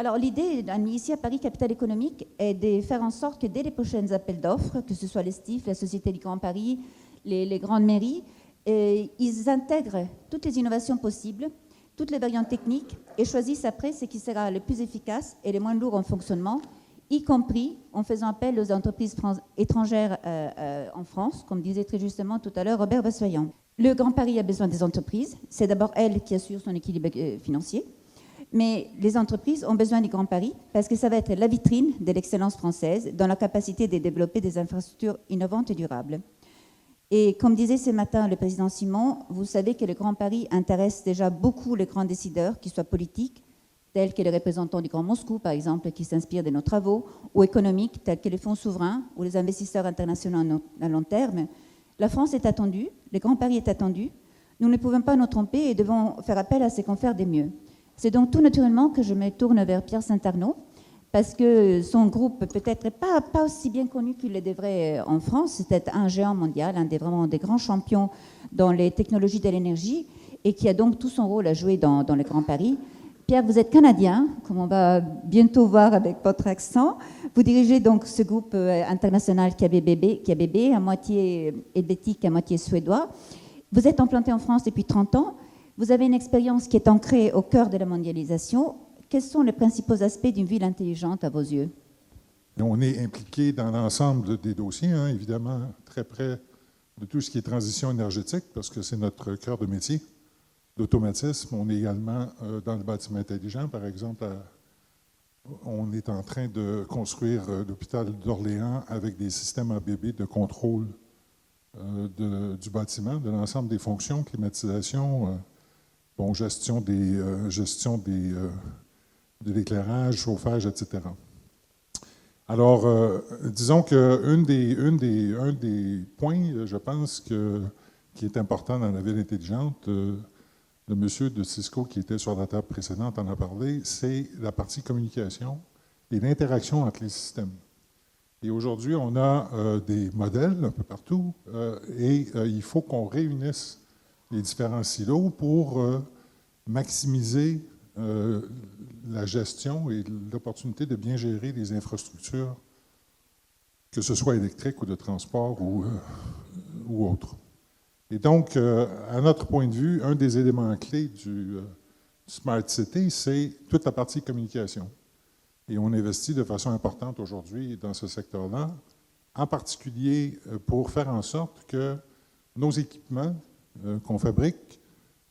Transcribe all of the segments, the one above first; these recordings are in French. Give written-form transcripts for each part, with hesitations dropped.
Alors l'idée ici à Paris Capitale Économique est de faire en sorte que dès les prochains appels d'offres, que ce soit les STIF, la Société du Grand Paris, les grandes mairies, ils intègrent toutes les innovations possibles, toutes les variantes techniques et choisissent après ce qui sera le plus efficace et le moins lourd en fonctionnement, y compris en faisant appel aux entreprises étrangères en France, comme disait très justement tout à l'heure Robert Vassoyan. Le Grand Paris a besoin des entreprises. C'est d'abord elle qui assure son équilibre financier. Mais les entreprises ont besoin du Grand Paris parce que ça va être la vitrine de l'excellence française dans la capacité de développer des infrastructures innovantes et durables. Et comme disait ce matin le président Simon, vous savez que le Grand Paris intéresse déjà beaucoup les grands décideurs, qu'ils soient politiques, tels que les représentants du Grand Moscou, par exemple, qui s'inspirent de nos travaux, ou économiques, tels que les fonds souverains ou les investisseurs internationaux à long terme. La France est attendue, le Grand Paris est attendu. Nous ne pouvons pas nous tromper et devons faire appel à ce qu'on fait de mieux. C'est donc tout naturellement que je me tourne vers Pierre Saint-Arnaud, parce que son groupe peut-être pas aussi bien connu qu'il le devrait en France. C'est un géant mondial, vraiment des grands champions dans les technologies de l'énergie, et qui a donc tout son rôle à jouer dans le Grand Paris. Pierre, vous êtes canadien, comme on va bientôt voir avec votre accent. Vous dirigez donc ce groupe international KBB, à moitié helvétique, à moitié suédois. Vous êtes implanté en France depuis 30 ans. Vous avez une expérience qui est ancrée au cœur de la mondialisation. Quels sont les principaux aspects d'une ville intelligente à vos yeux? On est impliqué dans l'ensemble des dossiers, évidemment, très près de tout ce qui est transition énergétique, parce que c'est notre cœur de métier d'automatisme. On est également dans le bâtiment intelligent. Par exemple, on est en train de construire l'hôpital d'Orléans avec des systèmes ABB de contrôle du bâtiment, de l'ensemble des fonctions, climatisation, gestion de l'éclairage, chauffage, etc. Alors, disons qu'un des points, je pense, qui est important dans la ville intelligente, le monsieur de Cisco qui était sur la table précédente en a parlé, c'est la partie communication et l'interaction entre les systèmes. Et aujourd'hui, on a des modèles un peu partout et il faut qu'on réunisse les différents silos pour maximiser la gestion et l'opportunité de bien gérer les infrastructures, que ce soit électriques ou de transport ou autres. Et donc, à notre point de vue, un des éléments clés du Smart City, c'est toute la partie communication. Et on investit de façon importante aujourd'hui dans ce secteur-là, en particulier pour faire en sorte que nos équipements qu'on fabrique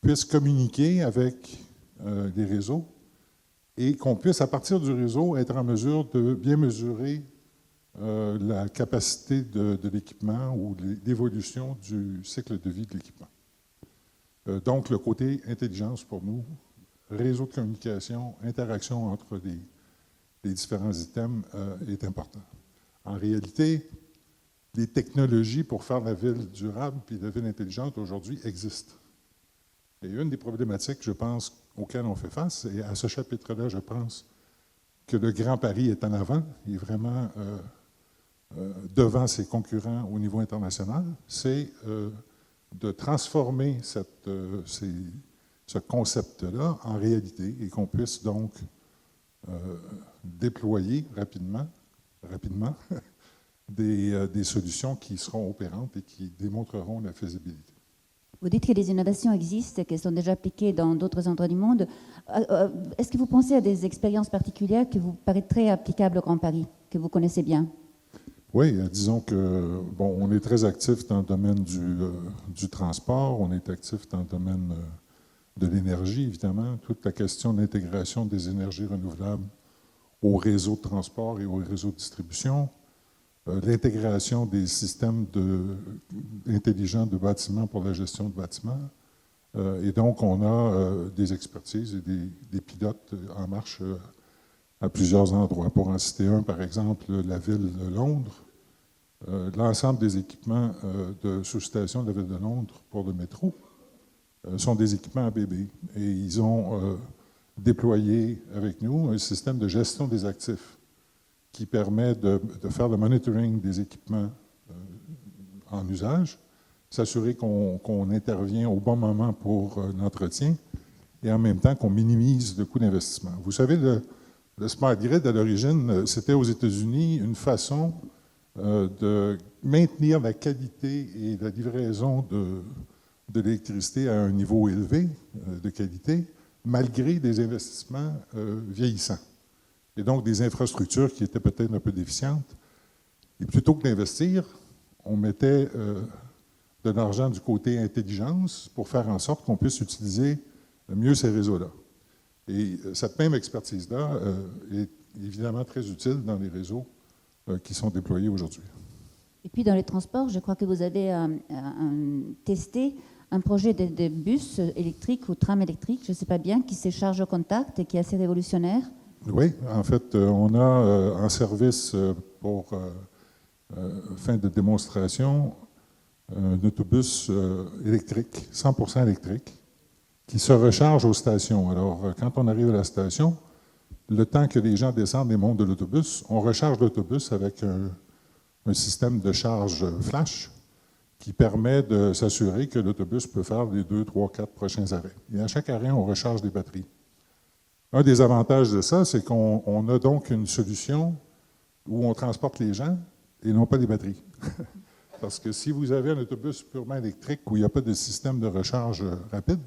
puissent communiquer avec les réseaux et qu'on puisse, à partir du réseau, être en mesure de bien mesurer la capacité de l'équipement ou l'évolution du cycle de vie de l'équipement. Donc, le côté intelligence pour nous, réseau de communication, interaction entre les différents items est important. En réalité, les technologies pour faire la ville durable puis la ville intelligente aujourd'hui existent. Et une des problématiques, je pense, auxquelles on fait face, et à ce chapitre-là, je pense que le Grand Paris est en avant, il est vraiment devant ses concurrents au niveau international, c'est de transformer ce concept-là en réalité et qu'on puisse donc déployer rapidement des solutions qui seront opérantes et qui démontreront la faisabilité. Vous dites que les innovations existent, qu'elles sont déjà appliquées dans d'autres endroits du monde. Est-ce que vous pensez à des expériences particulières qui vous paraîtraient applicables au Grand Paris, que vous connaissez bien? Oui, disons que, on est très actif dans le domaine du transport, on est actif dans le domaine de l'énergie, évidemment, toute la question de l'intégration des énergies renouvelables au réseau de transport et au réseau de distribution, l'intégration des systèmes intelligents de bâtiments pour la gestion de bâtiments. Et donc, on a des expertises et des pilotes en marche à plusieurs endroits. Pour en citer un, par exemple, la ville de Londres, l'ensemble des équipements de sous-station de la ville de Londres pour le métro sont des équipements ABB. Et ils ont déployé avec nous un système de gestion des actifs qui permet de faire le monitoring des équipements en usage, s'assurer qu'on intervient au bon moment pour l'entretien et en même temps qu'on minimise le coût d'investissement. Vous savez, le smart grid, à l'origine, c'était aux États-Unis une façon de maintenir la qualité et la livraison de l'électricité à un niveau élevé de qualité, malgré des investissements vieillissants. Et donc des infrastructures qui étaient peut-être un peu déficientes. Et plutôt que d'investir, on mettait de l'argent du côté intelligence pour faire en sorte qu'on puisse utiliser mieux ces réseaux-là. Et cette même expertise-là est évidemment très utile dans les réseaux qui sont déployés aujourd'hui. Et puis dans les transports, je crois que vous avez testé un projet de bus électrique ou tram électrique, je ne sais pas bien, qui se charge au contact et qui est assez révolutionnaire. Oui, en fait, on a en service pour fin de démonstration un autobus électrique, 100% électrique, qui se recharge aux stations. Alors, quand on arrive à la station, le temps que les gens descendent et montent de l'autobus, on recharge l'autobus avec un système de charge flash qui permet de s'assurer que l'autobus peut faire les 2, 3, 4 prochains arrêts. Et à chaque arrêt, on recharge des batteries. Un des avantages de ça, c'est qu'on a donc une solution où on transporte les gens et non pas les batteries. Parce que si vous avez un autobus purement électrique où il n'y a pas de système de recharge rapide,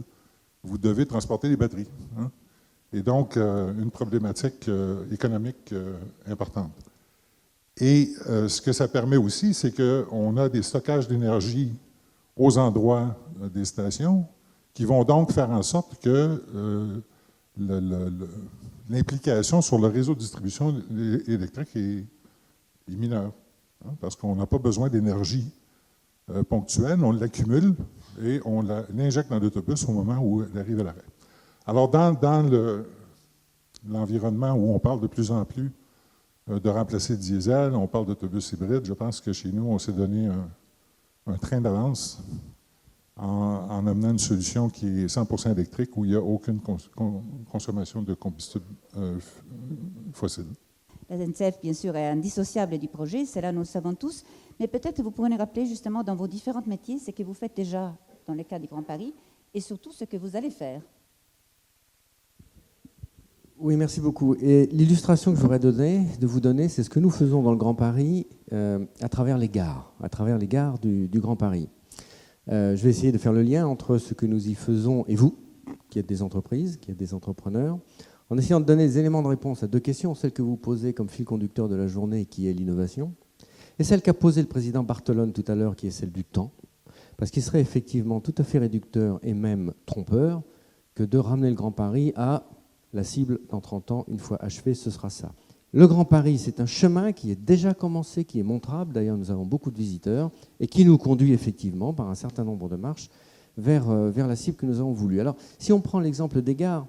vous devez transporter les batteries. Hein? Et donc, une problématique économique importante. Et ce que ça permet aussi, c'est qu'on a des stockages d'énergie aux endroits des stations qui vont donc faire en sorte que l'implication sur le réseau de distribution électrique est mineure. Hein, parce qu'on n'a pas besoin d'énergie ponctuelle, on l'accumule et on l'injecte dans l'autobus au moment où elle arrive à l'arrêt. Alors, dans l'environnement où on parle de plus en plus de remplacer le diesel, on parle d'autobus hybrides, je pense que chez nous, on s'est donné un train d'avance en amenant une solution qui est 100% électrique où il n'y a aucune consommation de combustible fossile. La SNCF, bien sûr, est indissociable du projet, cela nous le savons tous, mais peut-être vous pourrez nous rappeler justement dans vos différents métiers ce que vous faites déjà dans le cas du Grand Paris et surtout ce que vous allez faire. Oui, merci beaucoup. Et l'illustration que je voudrais vous donner, c'est ce que nous faisons dans le Grand Paris à travers les gares du Grand Paris. Je vais essayer de faire le lien entre ce que nous y faisons et vous, qui êtes des entreprises, qui êtes des entrepreneurs, en essayant de donner des éléments de réponse à deux questions, celle que vous posez comme fil conducteur de la journée, qui est l'innovation, et celle qu'a posée le président Bartolone tout à l'heure, qui est celle du temps, parce qu'il serait effectivement tout à fait réducteur et même trompeur que de ramener le Grand Paris à la cible dans 30 ans, une fois achevé, ce sera ça. Le Grand Paris, c'est un chemin qui est déjà commencé, qui est montrable, d'ailleurs nous avons beaucoup de visiteurs, et qui nous conduit effectivement par un certain nombre de marches vers la cible que nous avons voulu. Alors, si on prend l'exemple des gares,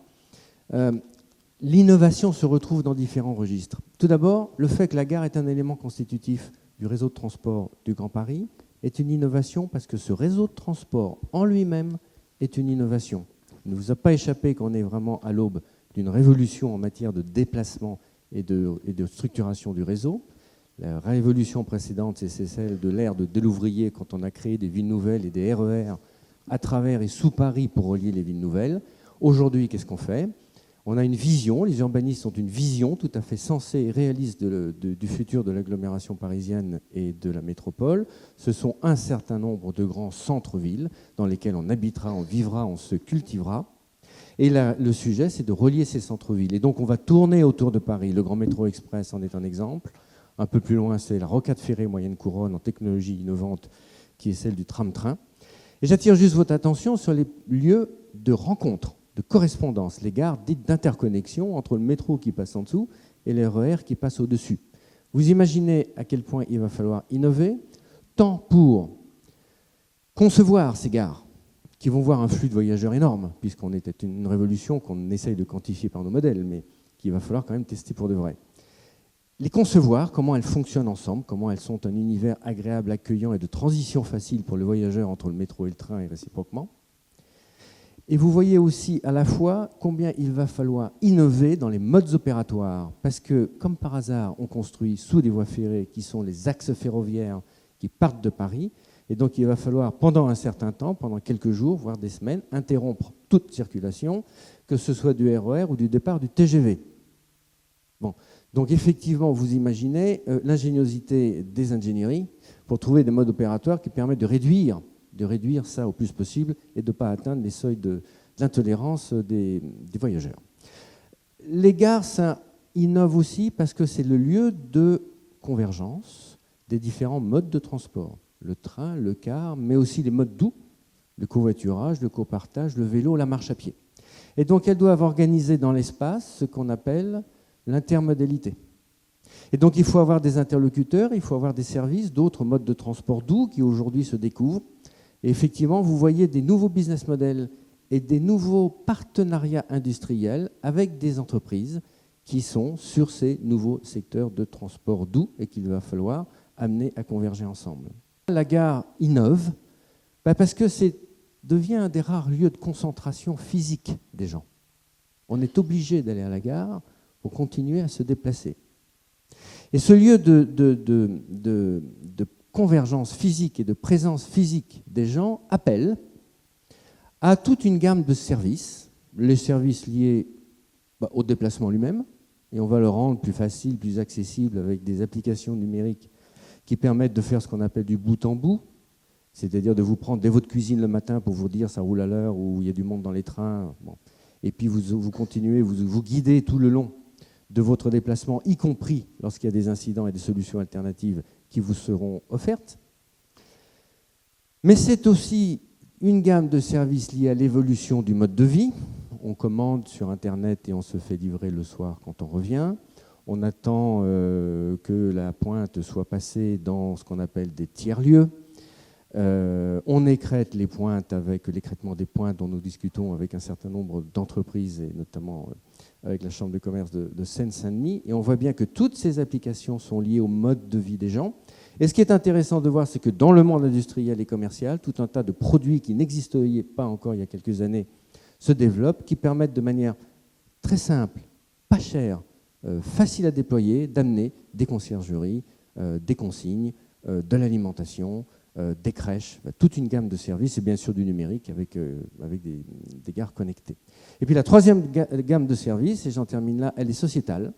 l'innovation se retrouve dans différents registres. Tout d'abord, le fait que la gare est un élément constitutif du réseau de transport du Grand Paris est une innovation parce que ce réseau de transport en lui-même est une innovation. Il ne vous a pas échappé qu'on est vraiment à l'aube d'une révolution en matière de déplacement et de structuration du réseau. La révolution précédente, c'est celle de l'ère de Delouvrier, quand on a créé des villes nouvelles et des RER à travers et sous Paris pour relier les villes nouvelles. Aujourd'hui, qu'est-ce qu'on fait ? On a une vision, les urbanistes ont une vision tout à fait sensée et réaliste du futur de l'agglomération parisienne et de la métropole. Ce sont un certain nombre de grands centres-villes dans lesquels on habitera, on vivra, on se cultivera. Et là, le sujet, c'est de relier ces centres-villes. Et donc, on va tourner autour de Paris. Le Grand Métro Express en est un exemple. Un peu plus loin, c'est la rocade ferrée moyenne couronne en technologie innovante, qui est celle du tram-train. Et j'attire juste votre attention sur les lieux de rencontre, de correspondance, les gares dites d'interconnexion entre le métro qui passe en dessous et les RER qui passent au-dessus. Vous imaginez à quel point il va falloir innover, tant pour concevoir ces gares, qui vont voir un flux de voyageurs énorme, puisqu'on était une révolution qu'on essaye de quantifier par nos modèles, mais qu'il va falloir quand même tester pour de vrai. Les concevoir, comment elles fonctionnent ensemble, comment elles sont un univers agréable, accueillant et de transition facile pour le voyageur entre le métro et le train et réciproquement. Et vous voyez aussi à la fois combien il va falloir innover dans les modes opératoires, parce que, comme par hasard, on construit sous des voies ferrées qui sont les axes ferroviaires qui partent de Paris. Et donc, il va falloir, pendant un certain temps, pendant quelques jours, voire des semaines, interrompre toute circulation, que ce soit du RER ou du départ du TGV. Bon. Donc effectivement, vous imaginez l'ingéniosité des ingénieries pour trouver des modes opératoires qui permettent de réduire ça au plus possible et de ne pas atteindre les seuils d'intolérance des voyageurs. Les gares, ça innove aussi parce que c'est le lieu de convergence des différents modes de transport. Le train, le car, mais aussi les modes doux, le covoiturage, le copartage, le vélo, la marche à pied. Et donc elles doivent organiser dans l'espace ce qu'on appelle l'intermodalité. Et donc il faut avoir des interlocuteurs, il faut avoir des services, d'autres modes de transport doux qui aujourd'hui se découvrent. Et effectivement, vous voyez des nouveaux business models et des nouveaux partenariats industriels avec des entreprises qui sont sur ces nouveaux secteurs de transport doux et qu'il va falloir amener à converger ensemble. La gare innove parce que devient un des rares lieux de concentration physique des gens. On est obligé d'aller à la gare pour continuer à se déplacer. Et ce lieu de convergence physique et de présence physique des gens appelle à toute une gamme de services, les services liés au déplacement lui-même, et on va le rendre plus facile, plus accessible avec des applications numériques qui permettent de faire ce qu'on appelle du bout en bout, c'est-à-dire de vous prendre dès votre cuisine le matin pour vous dire ça roule à l'heure ou il y a du monde dans les trains. Bon. Et puis vous continuez, vous guidez tout le long de votre déplacement, y compris lorsqu'il y a des incidents et des solutions alternatives qui vous seront offertes. Mais c'est aussi une gamme de services liés à l'évolution du mode de vie. On commande sur Internet et on se fait livrer le soir quand on revient. On attend que la pointe soit passée dans ce qu'on appelle des tiers-lieux. On écrète les pointes avec l'écrètement des pointes dont nous discutons avec un certain nombre d'entreprises et notamment avec la Chambre de commerce de Seine-Saint-Denis. Et on voit bien que toutes ces applications sont liées au mode de vie des gens. Et ce qui est intéressant de voir, c'est que dans le monde industriel et commercial, tout un tas de produits qui n'existaient pas encore il y a quelques années se développent, qui permettent de manière très simple, pas chère, facile à déployer, d'amener des conciergeries, des consignes, de l'alimentation, des crèches, toute une gamme de services et bien sûr du numérique avec des gares connectées. Et puis la troisième gamme de services, et j'en termine là, elle est sociétale,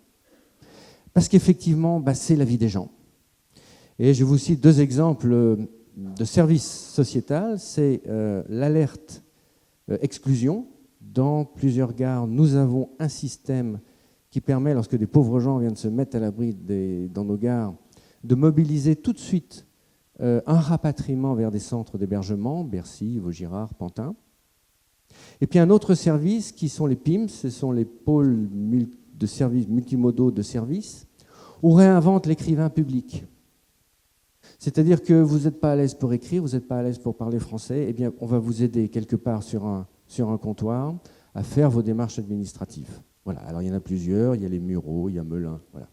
parce qu'effectivement, c'est la vie des gens. Et je vous cite deux exemples de services sociétal, c'est l'alerte exclusion. Dans plusieurs gares, nous avons un système qui permet, lorsque des pauvres gens viennent se mettre à l'abri dans nos gares, de mobiliser tout de suite un rapatriement vers des centres d'hébergement, Bercy, Vaugirard, Pantin. Et puis un autre service qui sont les PIMS, ce sont les pôles de services multimodaux de services, où réinvente l'écrivain public. C'est-à-dire que vous n'êtes pas à l'aise pour écrire, vous n'êtes pas à l'aise pour parler français, eh bien on va vous aider quelque part sur un comptoir à faire vos démarches administratives. Voilà. Alors il y en a plusieurs, il y a les Mureaux, il y a Melun, voilà.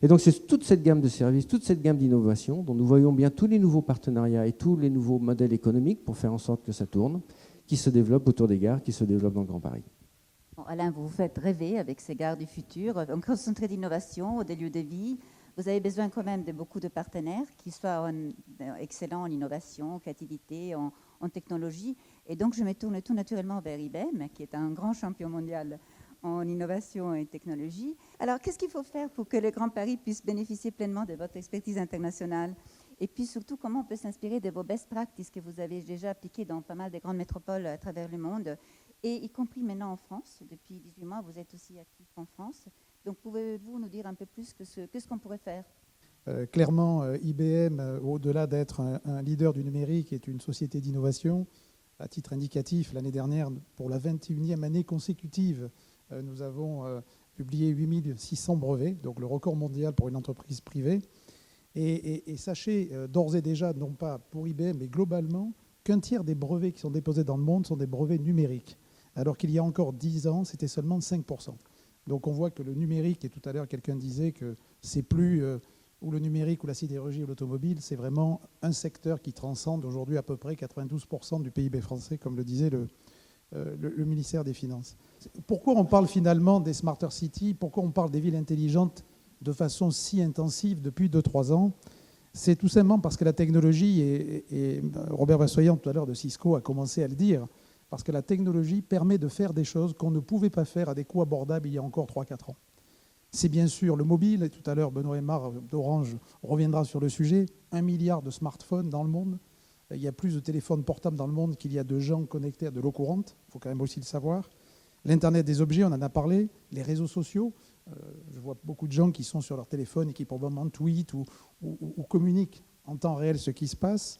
Et donc c'est toute cette gamme de services, toute cette gamme d'innovation dont nous voyons bien tous les nouveaux partenariats et tous les nouveaux modèles économiques pour faire en sorte que ça tourne, qui se développent autour des gares, qui se développent dans le Grand Paris. Bon, Alain, vous vous faites rêver avec ces gares du futur, un concentré d'innovation, des lieux de vie. Vous avez besoin quand même de beaucoup de partenaires qui soient excellents en innovation, en créativité, en technologie. Et donc je me tourne tout naturellement vers IBM, qui est un grand champion mondial en innovation et technologie. Alors, qu'est-ce qu'il faut faire pour que le Grand Paris puisse bénéficier pleinement de votre expertise internationale? Et puis surtout, comment on peut s'inspirer de vos best practices que vous avez déjà appliquées dans pas mal de grandes métropoles à travers le monde, et y compris maintenant en France? Depuis 18 mois, vous êtes aussi actif en France. Donc, pouvez-vous nous dire un peu plus qu'est-ce qu'on pourrait faire? Clairement, IBM, au-delà d'être un leader du numérique, est une société d'innovation. À titre indicatif, l'année dernière, pour la 21e année consécutive, nous avons publié 8600 brevets, donc le record mondial pour une entreprise privée. Et sachez d'ores et déjà, non pas pour IBM, mais globalement, qu'un tiers des brevets qui sont déposés dans le monde sont des brevets numériques, alors qu'il y a encore 10 ans, c'était seulement 5%. Donc on voit que le numérique, et tout à l'heure quelqu'un disait que c'est plus ou le numérique ou la sidérurgie ou l'automobile, c'est vraiment un secteur qui transcende aujourd'hui à peu près 92% du PIB français, comme le disait le ministère des Finances. Pourquoi on parle finalement des Smarter Cities? Pourquoi on parle des villes intelligentes de façon si intensive depuis 2-3 ans? C'est tout simplement parce que la technologie, et Robert Vassoyan tout à l'heure de Cisco a commencé à le dire, parce que la technologie permet de faire des choses qu'on ne pouvait pas faire à des coûts abordables il y a encore 3-4 ans. C'est bien sûr le mobile, et tout à l'heure Benoît Aymar d'Orange reviendra sur le sujet. 1 milliard de smartphones dans le monde. Il y a plus de téléphones portables dans le monde qu'il y a de gens connectés à de l'eau courante, il faut quand même aussi le savoir. L'Internet des objets, on en a parlé, les réseaux sociaux. Je vois beaucoup de gens qui sont sur leur téléphone et qui probablement tweetent ou communiquent en temps réel ce qui se passe.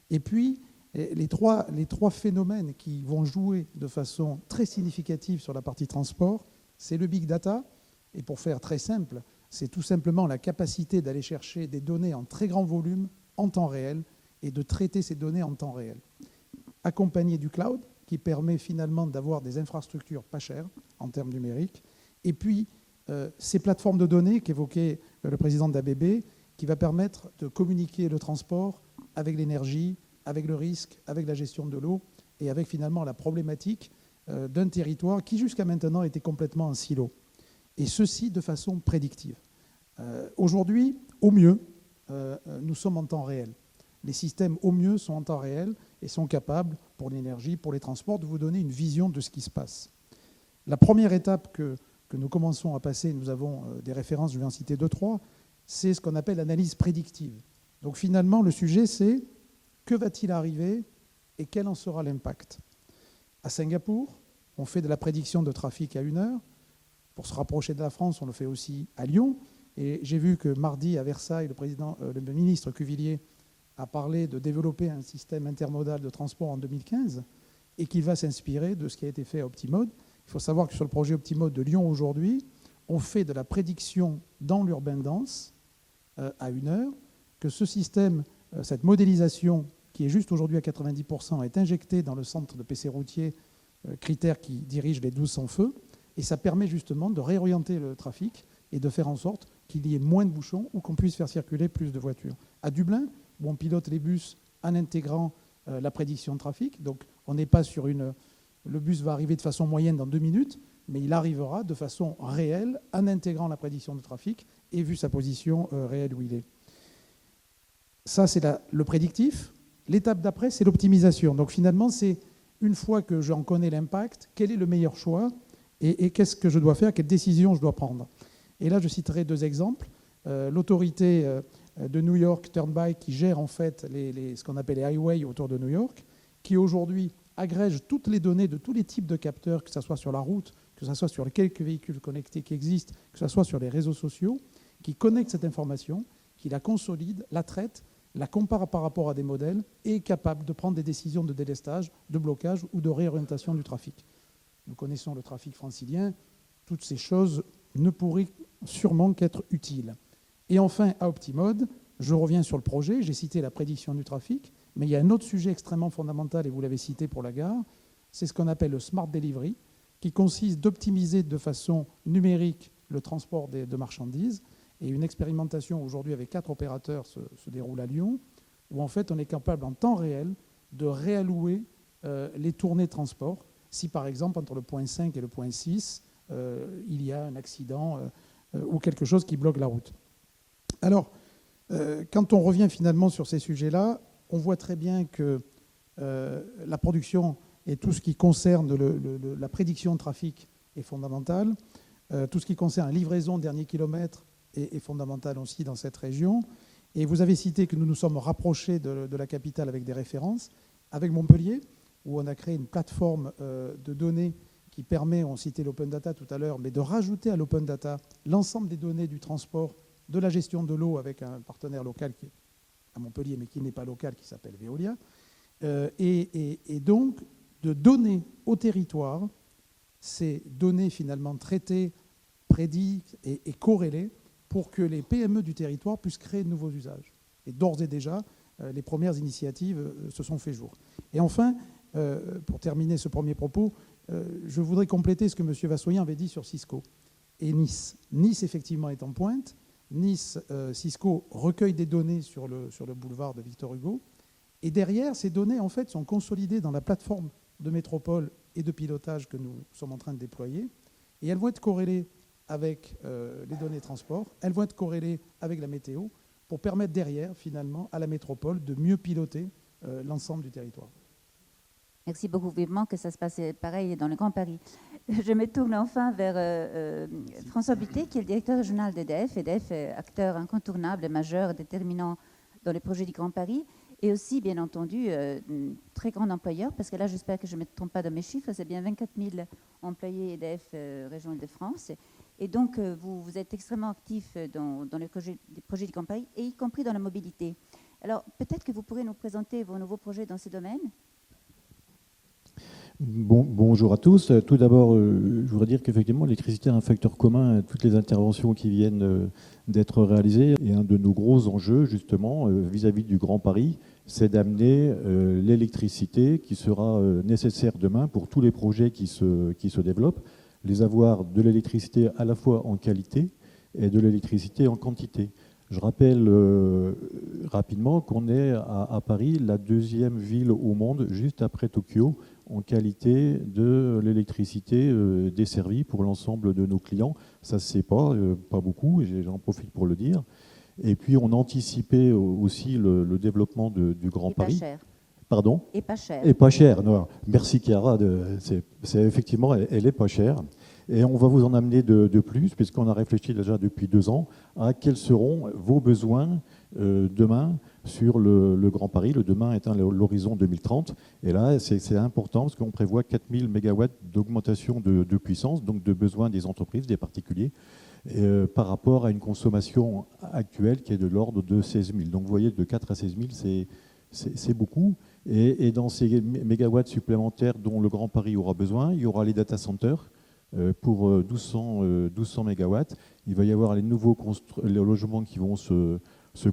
Et puis, les trois phénomènes qui vont jouer de façon très significative sur la partie transport, c'est le big data. Et pour faire très simple, c'est tout simplement la capacité d'aller chercher des données en très grand volume, en temps réel, et de traiter ces données en temps réel. Accompagné du cloud, qui permet finalement d'avoir des infrastructures pas chères en termes numériques. Et puis, ces plateformes de données qu'évoquait le président d'ABB, qui va permettre de communiquer le transport avec l'énergie, avec le risque, avec la gestion de l'eau et avec finalement la problématique d'un territoire qui jusqu'à maintenant était complètement en silo. Et ceci de façon prédictive. Aujourd'hui, au mieux, nous sommes en temps réel. Les systèmes au mieux sont en temps réel et sont capables, pour l'énergie, pour les transports, de vous donner une vision de ce qui se passe. La première étape que nous commençons à passer, nous avons des références, je vais en citer 2-3, c'est ce qu'on appelle l'analyse prédictive. Donc finalement, le sujet, c'est que va-t-il arriver et quel en sera l'impact. À Singapour, on fait de la prédiction de trafic à 1 heure. Pour se rapprocher de la France, on le fait aussi à Lyon. Et j'ai vu que mardi, à Versailles, le ministre Cuvillier a parlé de développer un système intermodal de transport en 2015 et qu'il va s'inspirer de ce qui a été fait à Optimode. Il faut savoir que sur le projet Optimode de Lyon aujourd'hui, on fait de la prédiction dans l'urbain dense à 1 heure, que ce système, cette modélisation qui est juste aujourd'hui à 90%, est injectée dans le centre de PC routier, critère qui dirige les 12 sans feu, et ça permet justement de réorienter le trafic et de faire en sorte qu'il y ait moins de bouchons ou qu'on puisse faire circuler plus de voitures. À Dublin, où on pilote les bus en intégrant la prédiction de trafic, donc on n'est pas sur le bus va arriver de façon moyenne dans 2 minutes, mais il arrivera de façon réelle en intégrant la prédiction de trafic et vu sa position réelle où il est. Ça, c'est le prédictif. L'étape d'après, c'est l'optimisation. Donc finalement, c'est une fois que j'en connais l'impact, quel est le meilleur choix et qu'est-ce que je dois faire, quelles décisions je dois prendre. Et là, je citerai 2 exemples. L'autorité de New York Turnpike qui gère en fait ce qu'on appelle les highways autour de New York, qui aujourd'hui agrège toutes les données de tous les types de capteurs, que ce soit sur la route, que ce soit sur les quelques véhicules connectés qui existent, que ce soit sur les réseaux sociaux, qui connecte cette information, qui la consolide, la traite, la compare par rapport à des modèles et est capable de prendre des décisions de délestage, de blocage ou de réorientation du trafic. Nous connaissons le trafic francilien, toutes ces choses ne pourraient sûrement qu'être utiles. Et enfin, à Optimode, je reviens sur le projet, j'ai cité la prédiction du trafic, mais il y a un autre sujet extrêmement fondamental, et vous l'avez cité pour la gare, c'est ce qu'on appelle le Smart Delivery, qui consiste d'optimiser de façon numérique le transport de marchandises. Et une expérimentation aujourd'hui avec 4 opérateurs se déroule à Lyon, où en fait on est capable en temps réel de réallouer les tournées de transport. Si par exemple entre le point 5 et le point 6, il y a un accident ou quelque chose qui bloque la route. Alors, quand on revient finalement sur ces sujets-là, on voit très bien que la production et tout ce qui concerne la prédiction de trafic est fondamental. Tout ce qui concerne la livraison dernier kilomètre est fondamental aussi dans cette région. Et vous avez cité que nous nous sommes rapprochés de la capitale avec des références, avec Montpellier, où on a créé une plateforme de données qui permet, on citait l'open data tout à l'heure, mais de rajouter à l'open data l'ensemble des données du transport, de la gestion de l'eau avec un partenaire local qui est à Montpellier, mais qui n'est pas local, qui s'appelle Veolia, et donc de donner au territoire ces données finalement traitées, prédites et corrélées pour que les PME du territoire puissent créer de nouveaux usages. Et d'ores et déjà, les premières initiatives se sont fait jour. Et enfin, pour terminer ce premier propos, je voudrais compléter ce que M. Vassoyen avait dit sur Cisco et Nice. Nice, effectivement, est en pointe. Nice, Cisco recueille des données sur le boulevard de Victor Hugo. Et derrière, ces données, en fait, sont consolidées dans la plateforme de métropole et de pilotage que nous sommes en train de déployer. Et elles vont être corrélées avec les données transport. Elles vont être corrélées avec la météo pour permettre derrière, finalement, à la métropole de mieux piloter l'ensemble du territoire. Merci beaucoup. Vivement que ça se passe pareil dans le Grand Paris. je me tourne enfin vers François Butet, qui est le directeur régional d'EDF. EDF est acteur incontournable, majeur, déterminant dans les projets du Grand Paris, et aussi, bien entendu, très grand employeur, parce que là, j'espère que je ne me trompe pas dans mes chiffres, c'est bien 24 000 employés EDF Région Île-de-France. Et donc, vous êtes extrêmement actif dans les projets du Grand Paris, et y compris dans la mobilité. Alors, peut-être que vous pourrez nous présenter vos nouveaux projets dans ces domaines. Bonjour à tous. Tout d'abord, je voudrais dire qu'effectivement, l'électricité a un facteur commun à toutes les interventions qui viennent d'être réalisées. Et un de nos gros enjeux, justement, vis-à-vis du Grand Paris, c'est d'amener l'électricité qui sera nécessaire demain pour tous les projets qui se développent, les avoir de l'électricité à la fois en qualité et de l'électricité en quantité. Je rappelle rapidement qu'on est à Paris la deuxième ville au monde, juste après Tokyo, en qualité de l'électricité desservie pour l'ensemble de nos clients. Ça ne se sait pas beaucoup, et j'en profite pour le dire. Et puis on a anticipé aussi le développement du Grand Paris. Pas cher. Pardon ? Et pas cher. Et pas cher. Non. Merci Chiara, c'est effectivement, elle est pas chère. Et on va vous en amener de plus, puisqu'on a réfléchi déjà depuis 2 ans à quels seront vos besoins demain sur le Grand Paris. Le demain étant l'horizon 2030. Et là, c'est important parce qu'on prévoit 4000 MW d'augmentation de puissance, donc de besoins des entreprises, des particuliers, par rapport à une consommation actuelle qui est de l'ordre de 16 000. Donc vous voyez, de 4 à 16 000, c'est beaucoup. Et dans ces mégawatts supplémentaires dont le Grand Paris aura besoin, il y aura les data centers pour 1200 mégawatts. Il va y avoir les nouveaux les logements qui vont se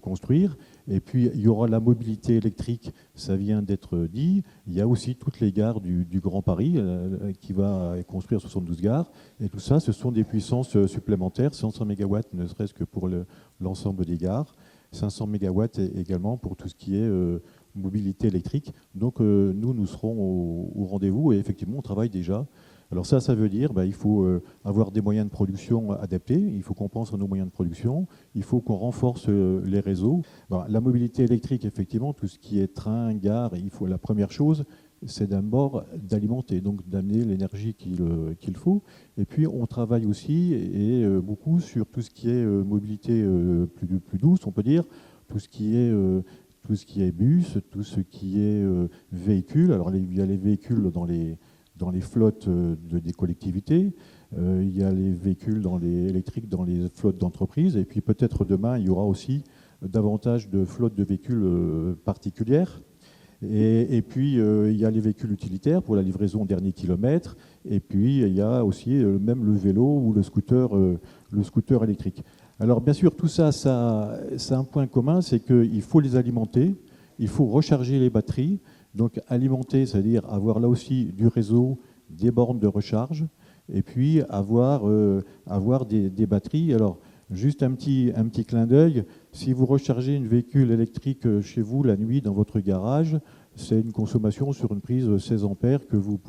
construire. Et puis, il y aura la mobilité électrique, ça vient d'être dit. Il y a aussi toutes les gares du Grand Paris qui va construire 72 gares. Et tout ça, ce sont des puissances supplémentaires, 500 mégawatts ne serait-ce que pour l'ensemble des gares, 500 mégawatts également pour tout ce qui est mobilité électrique. Donc, nous serons au rendez-vous et effectivement, on travaille déjà. Alors ça veut dire il faut avoir des moyens de production adaptés, il faut qu'on pense à nos moyens de production, il faut qu'on renforce les réseaux. La mobilité électrique, effectivement, tout ce qui est train, gare, la première chose, c'est d'abord d'alimenter, donc d'amener l'énergie qu'il faut. Et puis on travaille aussi et beaucoup sur tout ce qui est mobilité plus douce, on peut dire, tout ce qui est bus, tout ce qui est véhicules. Alors il y a les véhicules dans les flottes des collectivités, il y a les véhicules électriques dans les flottes d'entreprises, et puis peut-être demain, il y aura aussi davantage de flottes de véhicules particulières. Et puis, il y a les véhicules utilitaires pour la livraison au dernier kilomètre, et puis il y a aussi même le vélo ou le scooter électrique. Alors bien sûr, tout ça a un point commun, c'est qu'il faut les alimenter, il faut recharger les batteries. Donc alimenter, c'est-à-dire avoir là aussi du réseau, des bornes de recharge, et puis avoir des batteries. Alors juste un petit clin d'œil, si vous rechargez une véhicule électrique chez vous la nuit dans votre garage, c'est une consommation sur une prise 16 ampères que vous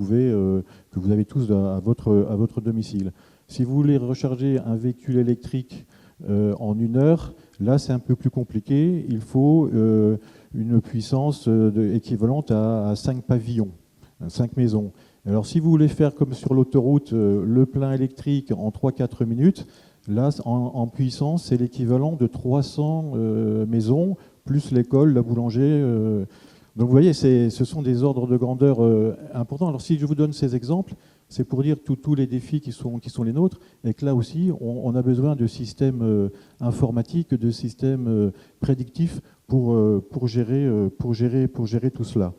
avez tous à votre domicile. Si vous voulez recharger un véhicule électrique en 1 heure, là c'est un peu plus compliqué. Il faut une puissance équivalente à 5 pavillons, 5 maisons. Alors si vous voulez faire comme sur l'autoroute, le plein électrique en 3-4 minutes, là en puissance c'est l'équivalent de 300 maisons, plus l'école, la boulangerie. Donc vous voyez, ce sont des ordres de grandeur importants. Alors si je vous donne ces exemples, c'est pour dire tous les défis qui sont les nôtres, et que là aussi, on a besoin de systèmes informatiques, de systèmes prédictifs pour gérer tout cela.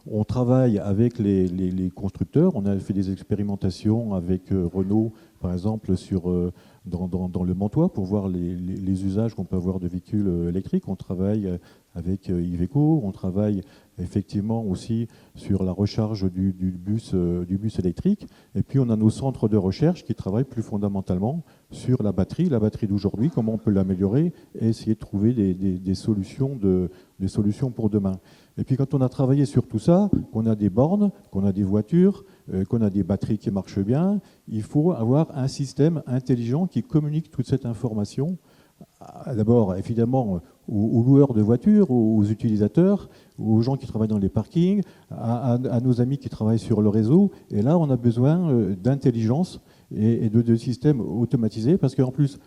On travaille avec les constructeurs, on a fait des expérimentations avec Renault, par exemple, dans le Mantois, pour voir les usages qu'on peut avoir de véhicules électriques. On travaille avec Iveco, on travaille effectivement aussi sur la recharge du bus électrique. Et puis on a nos centres de recherche qui travaillent plus fondamentalement sur la batterie d'aujourd'hui, comment on peut l'améliorer et essayer de trouver des solutions pour demain. Et puis quand on a travaillé sur tout ça, qu'on a des bornes, qu'on a des voitures, qu'on a des batteries qui marchent bien, il faut avoir un système intelligent qui communique toute cette information d'abord, évidemment, aux loueurs de voitures, aux utilisateurs, aux gens qui travaillent dans les parkings, à nos amis qui travaillent sur le réseau. Et là, on a besoin d'intelligence et de systèmes automatisés, parce qu'en plus,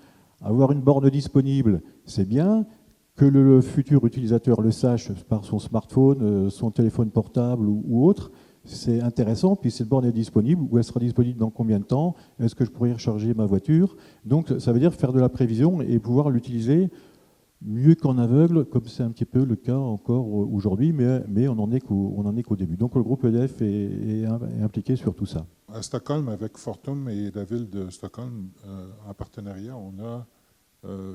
avoir une borne disponible, c'est bien. Que le futur utilisateur le sache par son smartphone, son téléphone portable ou autre, c'est intéressant. Puis cette borne est disponible, ou elle sera disponible dans combien de temps? Est-ce que je pourrais recharger ma voiture? Donc ça veut dire faire de la prévision et pouvoir l'utiliser mieux qu'en aveugle, comme c'est un petit peu le cas encore aujourd'hui, mais on n'en est qu'au début. Donc le groupe EDF est impliqué sur tout ça. À Stockholm, avec Fortum et la ville de Stockholm, en partenariat, on a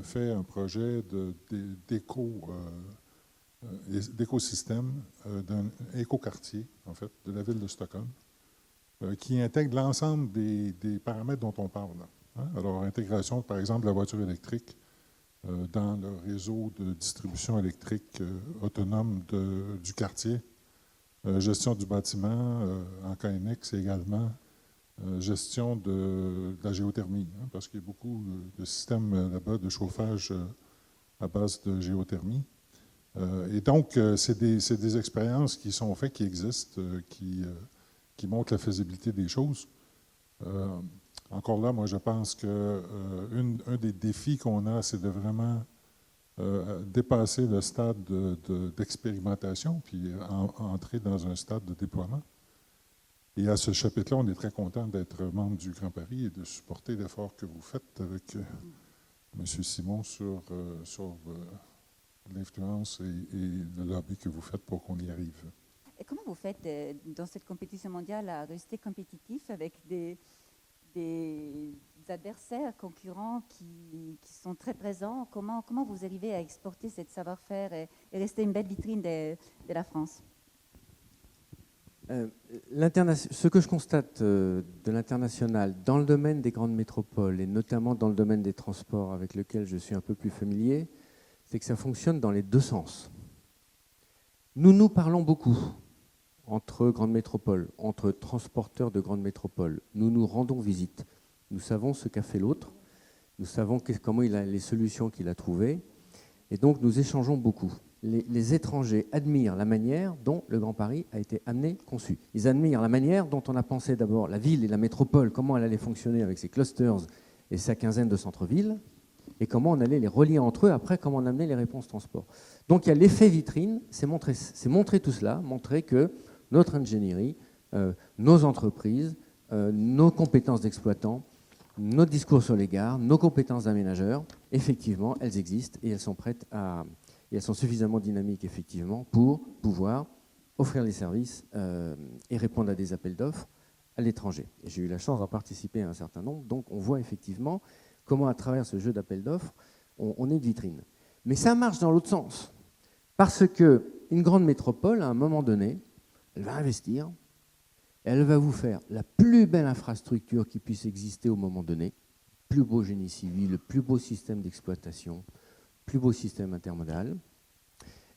fait un projet d'écosystème, d'un écoquartier, en fait, de la ville de Stockholm, qui intègre l'ensemble des paramètres dont on parle. Hein? Alors, intégration, par exemple, de la voiture électrique dans le réseau de distribution électrique autonome du quartier, gestion du bâtiment en KNX également, gestion de la géothermie, hein, parce qu'il y a beaucoup de systèmes là-bas de chauffage à base de géothermie. Et donc, c'est des expériences qui sont faites, qui existent, qui montrent la faisabilité des choses. Encore là, moi, je pense qu'un des défis qu'on a, c'est de vraiment dépasser le stade d'expérimentation, puis entrer dans un stade de déploiement. Et à ce chapitre-là, on est très content d'être membre du Grand Paris et de supporter l'effort que vous faites avec M. Simon sur l'influence et le lobby que vous faites pour qu'on y arrive. Et comment vous faites dans cette compétition mondiale à rester compétitif avec des adversaires concurrents qui sont très présents? Comment vous arrivez à exporter cette savoir-faire et rester une belle vitrine de la France? Ce que je constate de l'international dans le domaine des grandes métropoles et notamment dans le domaine des transports avec lequel je suis un peu plus familier, c'est que ça fonctionne dans les deux sens. Nous parlons beaucoup entre grandes métropoles, entre transporteurs de grandes métropoles. Nous nous rendons visite. Nous savons ce qu'a fait l'autre. Nous savons comment il a les solutions qu'il a trouvées. Et donc nous échangeons beaucoup. Les étrangers admirent la manière dont le Grand Paris a été amené, conçu. Ils admirent la manière dont on a pensé d'abord la ville et la métropole, comment elle allait fonctionner avec ses clusters et sa quinzaine de centres-villes, et comment on allait les relier entre eux, après comment on amenait les réponses transport. Donc il y a l'effet vitrine, c'est montrer tout cela, montrer que notre ingénierie, nos entreprises, nos compétences d'exploitants, nos discours sur les gares, nos compétences d'aménageurs, effectivement, elles existent et elles sont prêtes et elles sont suffisamment dynamiques, effectivement, pour pouvoir offrir les services et répondre à des appels d'offres à l'étranger. Et j'ai eu la chance d'en participer à un certain nombre, donc on voit effectivement comment, à travers ce jeu d'appels d'offres, on est une vitrine. Mais ça marche dans l'autre sens, parce qu'une grande métropole, à un moment donné, elle va investir, elle va vous faire la plus belle infrastructure qui puisse exister au moment donné, le plus beau génie civil, le plus beau système d'exploitation, le plus beau système intermodal,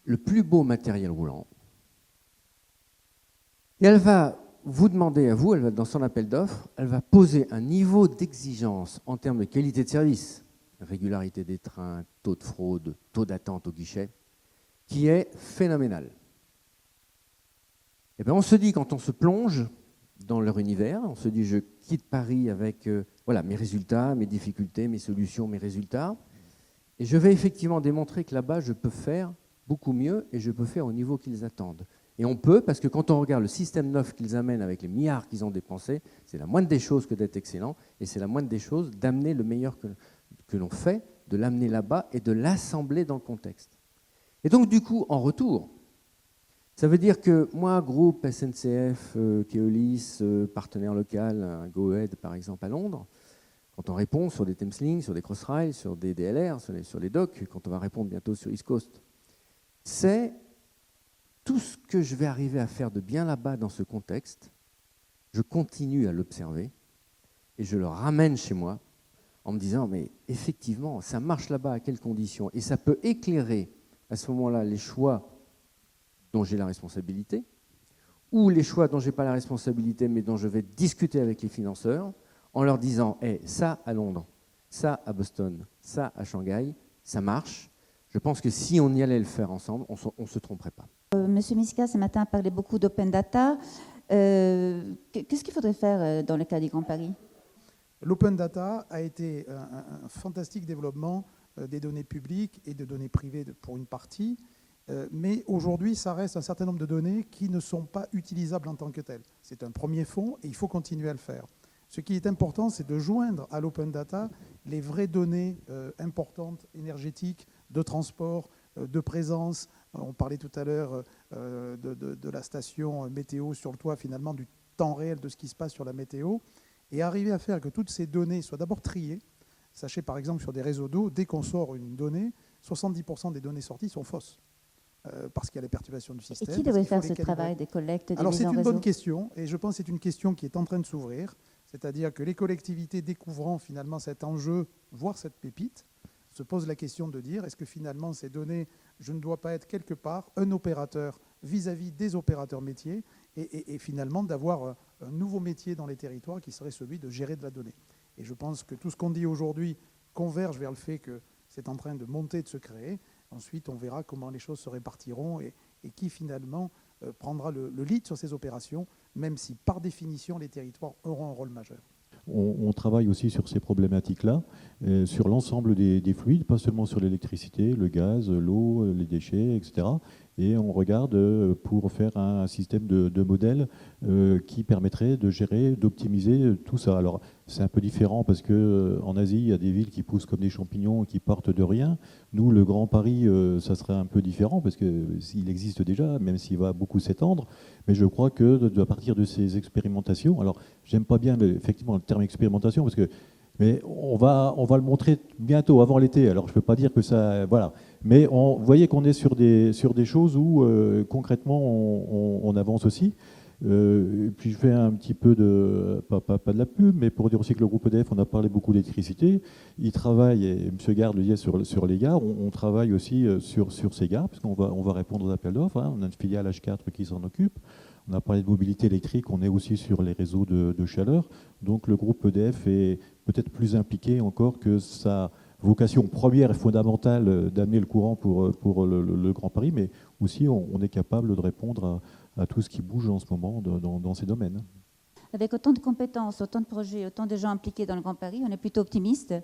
le plus beau matériel roulant. Et elle va vous demander à vous, elle va, dans son appel d'offres, elle va poser un niveau d'exigence en termes de qualité de service, régularité des trains, taux de fraude, taux d'attente au guichet, qui est phénoménal. Et bien on se dit, quand on se plonge dans leur univers, on se dit, je quitte Paris avec voilà, mes résultats, mes difficultés, mes solutions, mes résultats, et je vais effectivement démontrer que là-bas, je peux faire beaucoup mieux et je peux faire au niveau qu'ils attendent. Et on peut, parce que quand on regarde le système neuf qu'ils amènent avec les milliards qu'ils ont dépensés, c'est la moindre des choses que d'être excellent, et c'est la moindre des choses d'amener le meilleur que l'on fait, de l'amener là-bas et de l'assembler dans le contexte. Et donc, du coup, en retour, ça veut dire que moi, groupe SNCF, Keolis, partenaire local, un Go-Ahead par exemple à Londres, quand on répond sur des Thameslink, sur des Crossrail, sur des DLR, sur les docks, quand on va répondre bientôt sur East Coast, c'est tout ce que je vais arriver à faire de bien là-bas dans ce contexte, je continue à l'observer et je le ramène chez moi en me disant, mais effectivement, ça marche là-bas à quelles conditions? Et ça peut éclairer à ce moment-là les choix dont j'ai la responsabilité, ou les choix dont je n'ai pas la responsabilité, mais dont je vais discuter avec les financeurs, en leur disant, ça à Londres, ça à Boston, ça à Shanghai, ça marche. Je pense que si on y allait le faire ensemble, on ne se tromperait pas. Monsieur Miska, ce matin, a parlé beaucoup d'open data. Qu'est-ce qu'il faudrait faire dans le cas du Grand Paris? L'open data a été un fantastique développement des données publiques et de données privées pour une partie, mais aujourd'hui, ça reste un certain nombre de données qui ne sont pas utilisables en tant que telles. C'est un premier fond et il faut continuer à le faire. Ce qui est important, c'est de joindre à l'open data les vraies données importantes, énergétiques, de transport, de présence. On parlait tout à l'heure de la station météo sur le toit, finalement, du temps réel de ce qui se passe sur la météo, et arriver à faire que toutes ces données soient d'abord triées. Sachez par exemple sur des réseaux d'eau, dès qu'on sort une donnée, 70% des données sorties sont fausses, parce qu'il y a les perturbations du Et système. qui devrait faire ce travail des collectes des Alors c'est mises en une réseau? bonne question, et je pense que c'est une question qui est en train de s'ouvrir, c'est-à-dire que les collectivités découvrant finalement cet enjeu, voire cette pépite, se posent la question de dire, est-ce que finalement ces données, je ne dois pas être quelque part un opérateur vis-à-vis des opérateurs métiers, et finalement d'avoir un nouveau métier dans les territoires qui serait celui de gérer de la donnée. Et je pense que tout ce qu'on dit aujourd'hui converge vers le fait que c'est en train de monter, de se créer. Ensuite, on verra comment les choses se répartiront et qui finalement prendra le lead sur ces opérations, même si par définition les territoires auront un rôle majeur. On travaille aussi sur ces problématiques-là, sur l'ensemble des fluides, pas seulement sur l'électricité, le gaz, l'eau, les déchets, etc. Et on regarde pour faire un système de modèle qui permettrait de gérer, d'optimiser tout ça. Alors, c'est un peu différent parce qu'en Asie, il y a des villes qui poussent comme des champignons, qui partent de rien. Nous, le Grand Paris, ça serait un peu différent parce qu'il existe déjà, même s'il va beaucoup s'étendre. Mais je crois que à partir de ces expérimentations, alors j'aime pas bien effectivement le terme expérimentation parce que mais on va le montrer bientôt, avant l'été. Alors je ne peux pas dire que ça, voilà. Mais vous voyez qu'on est sur des choses où concrètement on avance aussi. Et puis je fais un petit peu de, pas de la pub, mais pour dire aussi que le groupe EDF, on a parlé beaucoup d'électricité. Il travaille, et M. Garde le disait sur les gares, on travaille aussi sur ces gares, parce qu'on va répondre aux appels d'offres. Hein. On a une filiale H4 qui s'en occupe. On a parlé de mobilité électrique, on est aussi sur les réseaux de chaleur. Donc le groupe EDF est peut-être plus impliqué encore que sa vocation première et fondamentale d'amener le courant pour le Grand Paris, mais aussi on est capable de répondre à tout ce qui bouge en ce moment dans ces domaines. Avec autant de compétences, autant de projets, autant de gens impliqués dans le Grand Paris, on est plutôt optimiste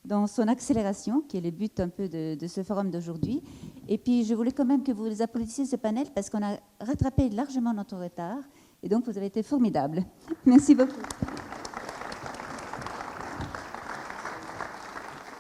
dans son accélération, qui est le but un peu de ce forum d'aujourd'hui. Et puis, je voulais quand même que vous applaudissiez ce panel parce qu'on a rattrapé largement notre retard. Et donc, vous avez été formidables. Merci beaucoup.